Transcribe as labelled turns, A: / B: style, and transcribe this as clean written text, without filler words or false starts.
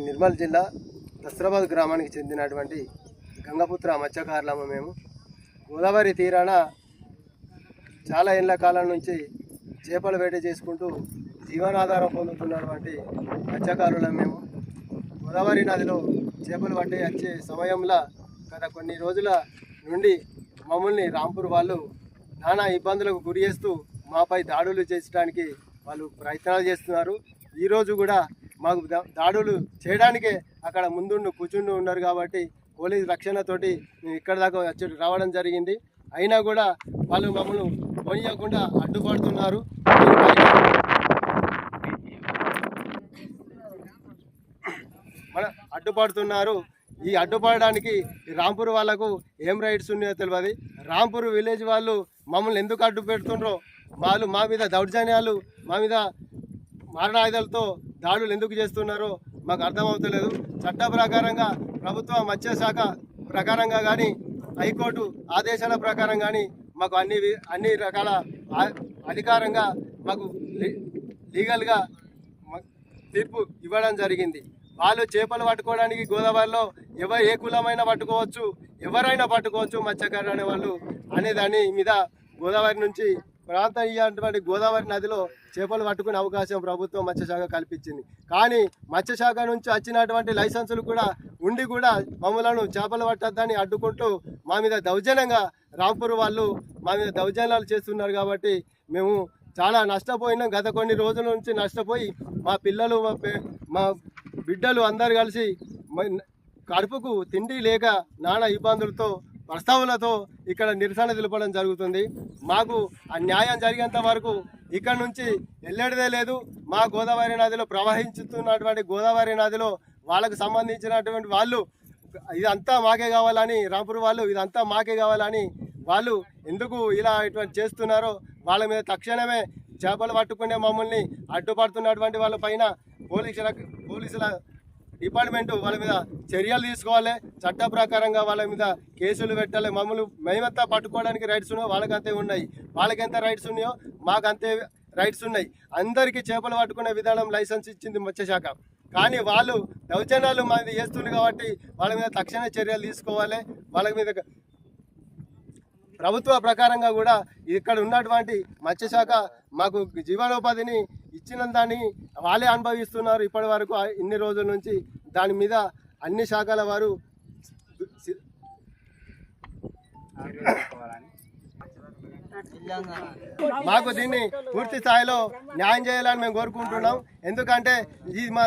A: నిర్మల్ జిల్లా దస్రాబాద్ గ్రామానికి చెందినటువంటి గంగపుత్ర మత్స్యకారులము. మేము గోదావరి తీరాన చాలా ఏళ్ల కాలం నుంచి చేపల వేట చేసుకుంటూ జీవనాధారం పొందుతున్నటువంటి మత్స్యకారులం. మేము గోదావరి నదిలో చేపలు పట్టి వచ్చే సమయంలో గత కొన్ని రోజుల నుండి మమ్మల్ని రాంపూర్ వాళ్ళు నానా ఇబ్బందులకు గురి చేస్తూ మాపై దాడులు చేయడానికి వాళ్ళు ప్రయత్నాలు చేస్తున్నారు. ఈరోజు కూడా మాకు దాడులు చేయడానికే అక్కడ ముందుండు కూర్చుండి ఉన్నారు కాబట్టి పోలీస్ రక్షణతోటి మేము ఇక్కడ దాకా వచ్చి రావడం జరిగింది. అయినా కూడా వాళ్ళు మమ్మల్ని పోనీయకుండా అడ్డుపడుతున్నారు. ఈ అడ్డుపడడానికి రాంపూర్ వాళ్ళకు ఏం రైట్స్ ఉన్నాయో తెలియదు. రాంపూర్ విలేజ్ వాళ్ళు మమ్మల్ని ఎందుకు అడ్డు పెడుతుండ్రో, వాళ్ళు మా మీద దౌర్జన్యాలు, మా మీద మారణాయుధాలతో దాడులు ఎందుకు చేస్తున్నారో మాకు అర్థమవుతలేదు. చట్ట ప్రకారంగా ప్రభుత్వ మత్స్యశాఖ ప్రకారంగా కానీ హైకోర్టు ఆదేశాల ప్రకారం కానీ మాకు అన్ని రకాల అధికారంగా మాకు లీగల్గా తీర్పు ఇవ్వడం జరిగింది. వాళ్ళు చేపలు పట్టుకోవడానికి గోదావరిలో ఏ కులమైనా పట్టుకోవచ్చు, ఎవరైనా పట్టుకోవచ్చు మత్స్యకారులు అనేవాళ్ళు అనే దాని మీద గోదావరి నుంచి ప్రాంతీయటువంటి గోదావరి నదిలో చేపలు పట్టుకునే అవకాశం ప్రభుత్వం మత్స్యశాఖ కల్పించింది. కానీ మత్స్యశాఖ నుంచి వచ్చినటువంటి లైసెన్సులు కూడా ఉండి కూడా మమ్మలను చేపలు పట్టద్దని అడ్డుకుంటూ మా మీద దౌర్జన్యంగా రాంపూర్ వాళ్ళు మా మీద దౌర్జన్యాలు చేస్తున్నారు. కాబట్టి మేము చాలా నష్టపోయినాం. గత కొన్ని రోజుల నుంచి నష్టపోయి మా పిల్లలు మా బిడ్డలు అందరు కలిసి కడుపుకు తిండి లేక నానా ఇబ్బందులతో ప్రస్తావనలతో ఇక్కడ నిరసన తెలపడం జరుగుతుంది. మాకు ఆ న్యాయం జరిగేంత వరకు ఇక్కడ నుంచి వెళ్ళేదే లేదు. మా గోదావరి నదిలో ప్రవహించుతున్నటువంటి గోదావరి నదిలో వాళ్ళకు సంబంధించినటువంటి వాళ్ళు ఇదంతా మాకే కావాలని, రాంపూర్ వాళ్ళు ఇదంతా మాకే కావాలని వాళ్ళు ఎందుకు ఇలా ఇటువంటి చేస్తున్నారో వాళ్ళ మీద తక్షణమే చేపలు పట్టుకునే మమ్మల్ని అడ్డుపడుతున్నటువంటి వాళ్ళ పైన పోలీసుల డిపార్ట్మెంటు వాళ్ళ మీద చర్యలు తీసుకోవాలి. చట్ట ప్రకారంగా వాళ్ళ మీద కేసులు పెట్టాలి. మేమంతా పట్టుకోవడానికి రైట్స్ ఉన్నాయో వాళ్ళకి అంతే ఉన్నాయి, వాళ్ళకి ఎంత రైట్స్ ఉన్నాయో మాకు అంతే రైట్స్ ఉన్నాయి. అందరికీ చేపలు పట్టుకునే విధానం లైసెన్స్ ఇచ్చింది మత్స్యశాఖ. కానీ వాళ్ళు దౌర్జన్యాలు మాది చేస్తుంది కాబట్టి వాళ్ళ మీద తక్షణ చర్యలు తీసుకోవాలి. వాళ్ళ మీద ప్రభుత్వ ప్రకారంగా కూడా ఇక్కడ ఉన్నటువంటి మత్స్యశాఖ మాకు జీవనోపాధిని ఇచ్చిన దాన్ని వాళ్ళే అనుభవిస్తున్నారు ఇప్పటి వరకు ఇన్ని రోజుల నుంచి. దాని మీద అన్ని శాఖల వారు మాకు దీన్ని పూర్తి స్థాయిలో న్యాయం చేయాలని మేము కోరుకుంటున్నాం. ఎందుకంటే ఇది మా